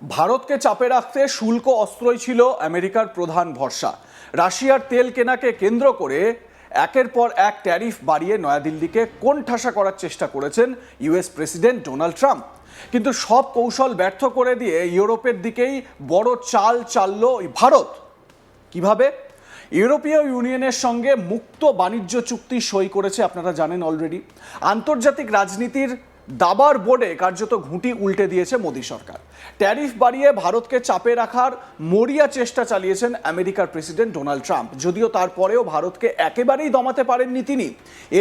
ভারতকে চাপে রাখতে শুল্ক অস্ত্রই ছিল আমেরিকার প্রধান ভরসা। রাশিয়ার তেল কেনাকে কেন্দ্র করে একের পর এক ট্যারিফ বাড়িয়ে নয়াদিল্লিকে কোণঠাসা করার চেষ্টা করেছেন ইউএস প্রেসিডেন্ট ডোনাল্ড ট্রাম্প। কিন্তু সব কৌশল ব্যর্থ করে দিয়ে ইউরোপের দিকেই বড় চাল চালল ভারত। কিভাবে? ইউরোপীয় ইউনিয়নের সঙ্গে মুক্ত বাণিজ্য চুক্তি সই করেছে, আপনারা জানেন অলরেডি। আন্তর্জাতিক রাজনীতির দাবার বোর্ডে কার্যত ঘুঁটি উল্টে দিয়েছে মোদী সরকার। ট্যারিফ বাড়িয়ে ভারতকে চাপে রাখার মরিয়া চেষ্টা চালিয়েছেন আমেরিকার প্রেসিডেন্ট ডোনাল্ড ট্রাম্প। যদিও তারপরেও ভারতকে একেবারেই দমাতে পারেননি তিনি।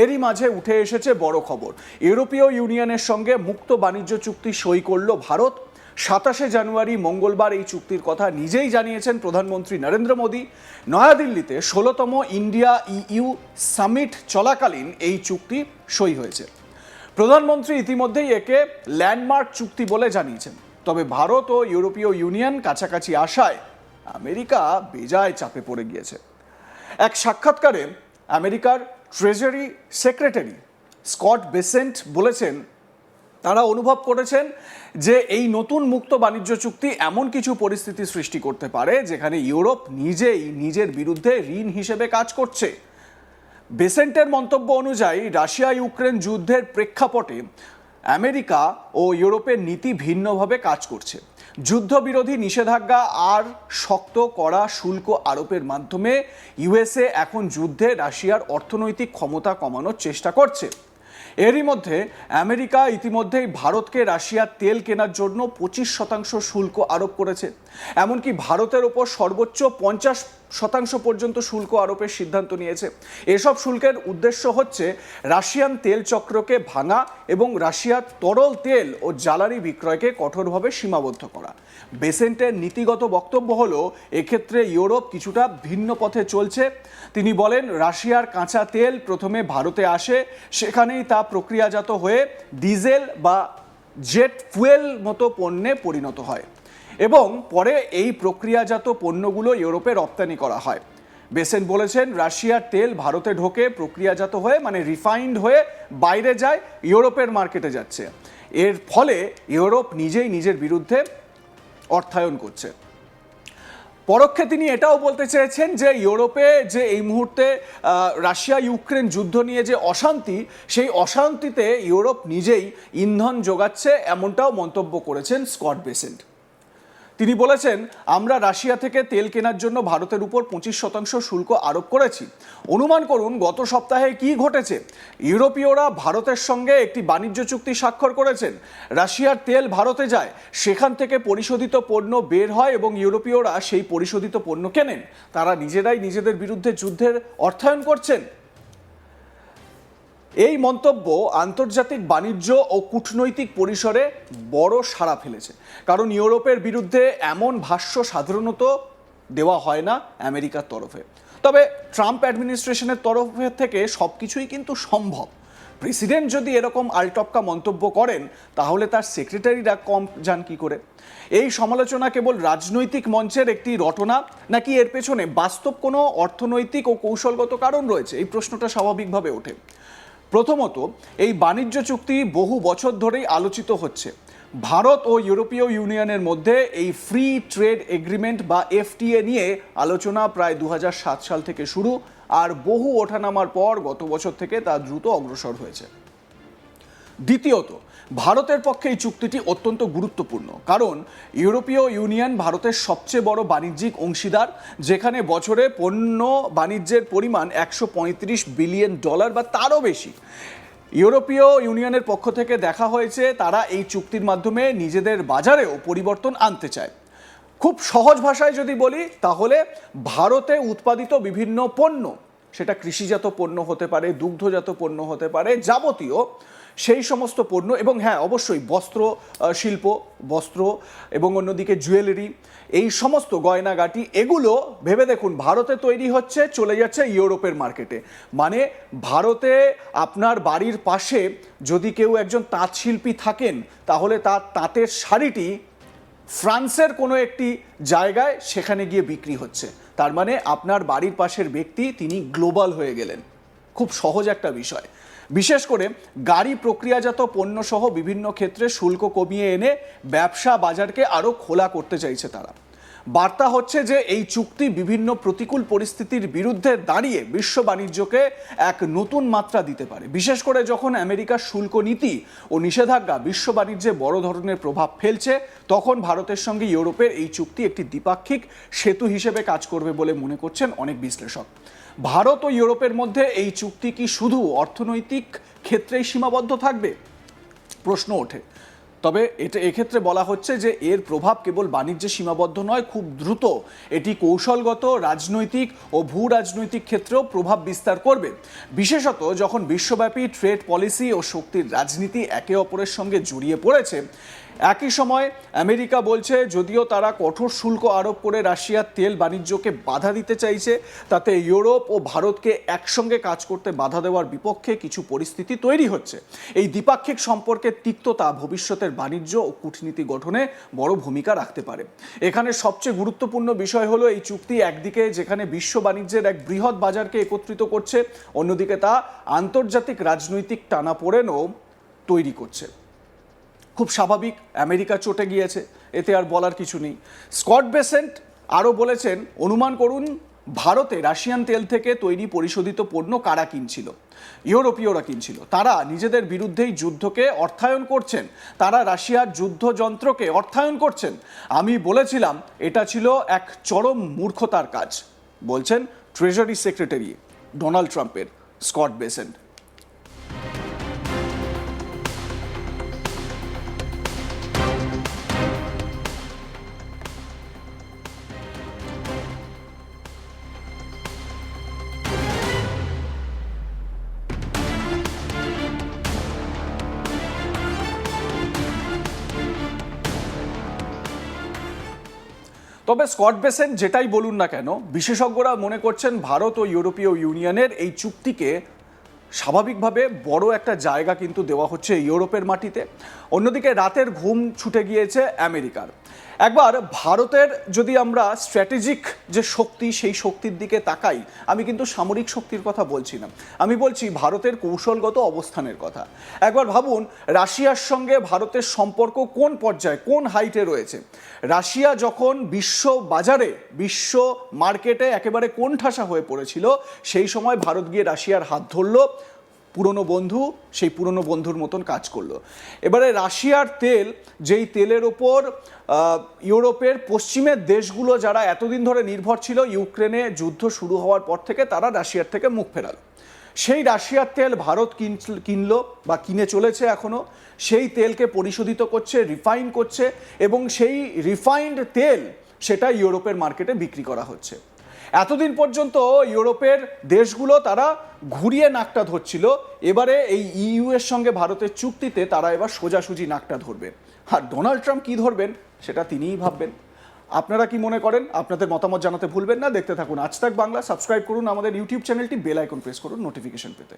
এরই মাঝে উঠে এসেছে বড় খবর, ইউরোপীয় ইউনিয়নের সঙ্গে মুক্ত বাণিজ্য চুক্তি সই করল ভারত। 27শে জানুয়ারি মঙ্গলবার এই চুক্তির কথা নিজেই জানিয়েছেন প্রধানমন্ত্রী নরেন্দ্র মোদী। নয়াদিল্লিতে 16তম ইন্ডিয়া ইইউ সামিট চলাকালীন এই চুক্তি সই হয়েছে। প্রধানমন্ত্রী ইতিমধ্যেই একে ল্যান্ডমার্ক চুক্তি বলে জানিয়েছেন। তবে ভারত ও ইউরোপীয় ইউনিয়ন কাছাকাছি আসায় আমেরিকা বেজায় চাপে পড়ে গিয়েছে। এক সাক্ষাৎকারে আমেরিকার ট্রেজারি সেক্রেটারি স্কট বেসেন্ট বলেছেন, তারা অনুভব করেছেন যে এই নতুন মুক্ত বাণিজ্য চুক্তি এমন কিছু পরিস্থিতি সৃষ্টি করতে পারে যেখানে ইউরোপ নিজেই নিজের বিরুদ্ধে ঋণ হিসেবে কাজ করছে। বেসেন্টের মন্তব্য অনুযায়ী রাশিয়া ইউক্রেন যুদ্ধের প্রেক্ষাপটে আমেরিকা ও ইউরোপের নীতি ভিন্নভাবে কাজ করছে। যুদ্ধবিরোধী নিষেধাজ্ঞা আর শক্ত করা শুল্ক আরোপের মাধ্যমে ইউএসএ এখন যুদ্ধে রাশিয়ার অর্থনৈতিক ক্ষমতা কমানোর চেষ্টা করছে। এরই মধ্যে আমেরিকা ইতিমধ্যেই ভারতকে রাশিয়ার তেল কেনার জন্য 25% শুল্ক আরোপ করেছে। এমনকি ভারতের ওপর সর্বোচ্চ 50% পর্যন্ত শুল্ক আরোপের সিদ্ধান্ত নিয়েছে। এসব শুল্কের উদ্দেশ্য হচ্ছে রাশিয়ান তেল চক্রকে ভাঙা এবং রাশিয়ার তরল তেল ও জ্বালানি বিক্রয়কে কঠোরভাবে সীমাবদ্ধ করা। বেসেন্টের নীতিগত বক্তব্য হলো, এক্ষেত্রে ইউরোপ কিছুটা ভিন্ন পথে চলছে। তিনি বলেন, রাশিয়ার কাঁচা তেল প্রথমে ভারতে আসে, সেখানেই তা প্রক্রিয়াজাত হয়ে ডিজেল বা জেট ফুয়েল মতো পণ্যে পরিণত হয় এবং পরে এই প্রক্রিয়াজাত পণ্যগুলো ইউরোপে রপ্তানি করা হয়। বেসেন্ট বলেছেন, রাশিয়ার তেল ভারতে ঢোকে, প্রক্রিয়াজাত হয়ে মানে রিফাইন্ড হয়ে বাইরে যায়, ইউরোপের মার্কেটে যাচ্ছে। এর ফলে ইউরোপ নিজেই নিজের বিরুদ্ধে অর্থায়ন করছে। পরোক্ষে তিনি এটাও বলতে চেয়েছেন যে ইউরোপে যে এই মুহূর্তে রাশিয়া ইউক্রেন যুদ্ধ নিয়ে যে অশান্তি, সেই অশান্তিতে ইউরোপ নিজেই ইন্ধন যোগাচ্ছে, এমনটাও মন্তব্য করেছেন স্কট বেসেন্ট। তিনি বলেছেন, আমরা রাশিয়া থেকে তেল কেনার জন্য ভারতের উপর 25% শুল্ক আরোপ করেছি। অনুমান করুন গত সপ্তাহে কি ঘটেছে। ইউরোপীয়রা ভারতের সঙ্গে একটি বাণিজ্য চুক্তি স্বাক্ষর করেছেন। রাশিয়ার তেল ভারতে যায়, সেখান থেকে পরিশোধিত পণ্য বের হয় এবং ইউরোপীয়রা সেই পরিশোধিত পণ্য কেনেন। তারা নিজেরাই নিজেদের বিরুদ্ধে যুদ্ধের অর্থায়ন করছেন। এই মন্তব্য আন্তর্জাতিক বাণিজ্য ও কূটনৈতিক পরিসরে বড় সাড়া ফেলেছে, কারণ ইউরোপের বিরুদ্ধে এমন ভাষ্য সাধারণত দেওয়া হয় না আমেরিকার তরফে। তবে ট্রাম্প অ্যাডমিনিস্ট্রেশনের তরফ থেকে সব কিছুই কিন্তু সম্ভব। প্রেসিডেন্ট যদি এরকম আলটপকা মন্তব্য করেন, তাহলে তার সেক্রেটারিরা কম যান কি করে? এই সমালোচনা কেবল রাজনৈতিক মঞ্চের একটি রটনা, নাকি এর পেছনে বাস্তব কোনো অর্থনৈতিক ও কৌশলগত কারণ রয়েছে? এই প্রশ্নটা স্বাভাবিকভাবে ওঠে। প্রথমত, এই বাণিজ্য চুক্তি বহু বছর ধরেই আলোচিত হচ্ছে। ভারত ও ইউরোপীয় ইউনিয়নের মধ্যে এই ফ্রি ট্রেড এগ্রিমেন্ট বা এফটিএ নিয়ে আলোচনা প্রায় 2007 সাল থেকে শুরু, আর বহু ওঠানামার পর গত বছর থেকে তা দ্রুত অগ্রসর হয়েছে। দ্বিতীয়ত, ভারতের পক্ষে এই চুক্তিটি অত্যন্ত গুরুত্বপূর্ণ, কারণ ইউরোপীয় ইউনিয়ন ভারতের সবচেয়ে বড় বাণিজ্যিক অংশীদার, যেখানে বছরে পণ্য বাণিজ্যের পরিমাণ $135 বিলিয়ন বা তারও বেশি। ইউরোপীয় ইউনিয়নের পক্ষ থেকে দেখা হয়েছে তারা এই চুক্তির মাধ্যমে নিজেদের বাজারেও পরিবর্তন আনতে চায়। খুব সহজ ভাষায় যদি বলি, তাহলে ভারতে উৎপাদিত বিভিন্ন পণ্য, সেটা কৃষিজাত পণ্য হতে পারে, দুগ্ধজাত পণ্য হতে পারে, যাবতীয় সেই সমস্ত পণ্য, এবং হ্যাঁ অবশ্যই বস্ত্র শিল্প, বস্ত্র এবং অন্যদিকে জুয়েলারি, এই সমস্ত গয়নাগাটি, এগুলো ভেবে দেখুন ভারতে তৈরি হচ্ছে, চলে যাচ্ছে ইউরোপের মার্কেটে। মানে ভারতে আপনার বাড়ির পাশে যদি কেউ একজন তাঁত শিল্পী থাকেন, তাহলে তার তাঁতের শাড়িটি ফ্রান্সের কোনো একটি জায়গায় সেখানে গিয়ে বিক্রি হচ্ছে। তার মানে আপনার বাড়ির পাশের ব্যক্তি তিনি গ্লোবাল হয়ে গেলেন। খুব সহজ একটা বিষয়। বিশেষ করে গাড়ি প্রক্রিয়াজাত পণ্য সহ বিভিন্ন ক্ষেত্রে শুল্ক কমিয়ে এনে ব্যবসা বাজারকে আরও খোলা করতে চাইছে তারা। বার্তা হচ্ছে যে এই চুক্তি বিভিন্ন প্রতিকূল পরিস্থিতির বিরুদ্ধে দাঁড়িয়ে বিশ্ব বাণিজ্যকে এক নতুন মাত্রা দিতে পারে, বিশেষ করে যখন আমেরিকার শুল্ক নীতি ও নিষেধাজ্ঞা বিশ্ব বাণিজ্যে বড় ধরনের প্রভাব ফেলছে, তখন ভারতের সঙ্গে ইউরোপের এই চুক্তি একটি দ্বিপাক্ষিক সেতু হিসেবে কাজ করবে বলে মনে করছেন অনেক বিশ্লেষক। ভারত ও ইউরোপের মধ্যে এই চুক্তি কি শুধু অর্থনৈতিক ক্ষেত্রেই সীমাবদ্ধ থাকবে, প্রশ্ন ওঠে। তবে এক্ষেত্রে বলা হচ্ছে যে এর প্রভাব কেবল বাণিজ্যে সীমাবদ্ধ নয়, খুব দ্রুত এটি কৌশলগত, রাজনৈতিক ও ভূ রাজনৈতিক ক্ষেত্রেও প্রভাব বিস্তার করবে, বিশেষত যখন বিশ্বব্যাপী ট্রেড পলিসি ও শক্তির রাজনীতি একে অপরের সঙ্গে জড়িয়ে পড়েছে। একই সময় আমেরিকা বলছে যদিও তারা কঠোর শুল্ক আরোপ করে রাশিয়ার তেল বাণিজ্যকে বাধা দিতে চাইছে, তাতে ইউরোপ ও ভারতকে একসঙ্গে কাজ করতে বাধা দেওয়ার বিপক্ষে কিছু পরিস্থিতি তৈরি হচ্ছে। এই দ্বিপাক্ষিক সম্পর্কের তিক্ততা ভবিষ্যতের বাণিজ্য ও কূটনীতি গঠনে বড় ভূমিকা রাখতে পারে। এখানে সবচেয়ে গুরুত্বপূর্ণ বিষয় হলো এই চুক্তি একদিকে যেখানে বিশ্ব বাণিজ্যের এক বৃহৎ বাজারকে একত্রিত করছে, অন্যদিকে তা আন্তর্জাতিক রাজনৈতিক টানাপোড়েনও তৈরি করছে। খুব স্বাভাবিক, আমেরিকা চটে গিয়েছে, এতে আর বলার কিছু নেই। স্কট বেসেন্ট আরও বলেছেন, অনুমান করুন ভারতে রাশিয়ান তেল থেকে তৈরি পরিশোধিত পণ্য কারা কিনছিল? ইউরোপীয়রা কিনছিল। তারা নিজেদের বিরুদ্ধেই যুদ্ধকে অর্থায়ন করছেন, তারা রাশিয়ার যুদ্ধযন্ত্রকে অর্থায়ন করছেন। আমি বলেছিলাম এটা ছিল এক চরম মূর্খতার কাজ, বলছেন ট্রেজারি সেক্রেটারি ডোনাল্ড ট্রাম্পের স্কট বেসেন্ট। তবে স্কট বেসেন্ট যেটাই বলুন না কেন, বিশেষজ্ঞরা মনে করছেন ভারত ও ইউরোপীয় ইউনিয়নের এই চুক্তিকে স্বাভাবিকভাবে বড় একটা জায়গা কিন্তু দেওয়া হচ্ছে ইউরোপের মাটিতে। অন্যদিকে রাতের ঘুম ছুটে গিয়েছে আমেরিকার। একবার ভারতের যদি আমরা স্ট্র্যাটেজিক যে শক্তি, সেই শক্তির দিকে তাকাই, আমি কিন্তু সামরিক শক্তির কথা বলছি না, আমি বলছি ভারতের কৌশলগত অবস্থানের কথা। একবার ভাবুন রাশিয়ার সঙ্গে ভারতের সম্পর্ক কোন পর্যায়ে, কোন হাইটে রয়েছে। রাশিয়া যখন বিশ্ব বাজারে, বিশ্ব মার্কেটে একেবারে কোণঠাসা হয়ে পড়েছিল, সেই সময় ভারত গিয়ে রাশিয়ার হাত ধরল, পুরনো বন্ধু সেই পুরনো বন্ধুর মতন কাজ করলো। এবারে রাশিয়ার তেল, যেই তেলের ওপর ইউরোপের পশ্চিমের দেশগুলো যারা এতদিন ধরে নির্ভর ছিল, ইউক্রেনে যুদ্ধ শুরু হওয়ার পর থেকে তারা রাশিয়ার থেকে মুখ ফেরালো। সেই রাশিয়ার তেল ভারত কিনলো বা কিনে চলেছে এখনো। সেই তেলকে পরিশোধিত করছে, রিফাইন করছে, এবং সেই রিফাইন্ড তেল সেটা ইউরোপের মার্কেটে বিক্রি করা হচ্ছে। এতদিন পর্যন্ত ইউরোপের দেশগুলো তারা ঘুরিয়ে নাকটা ধরছিল, এবারে এই ইইউ এর সঙ্গে ভারতের চুক্তিতে তারা এবার সোজাসুজি নাকটা ধরবে। আর ডোনাল্ড ট্রাম্প কি ধরবেন সেটা তিনিই ভাববেন। আপনারা কি মনে করেন? আপনাদের মতামত জানাতে ভুলবেন না। দেখতে থাকুন আজ তাক বাংলা। সাবস্ক্রাইব করুন আমাদের ইউটিউব চ্যানেলটি, বেল আইকন প্রেস করুন নোটিফিকেশন পেতে।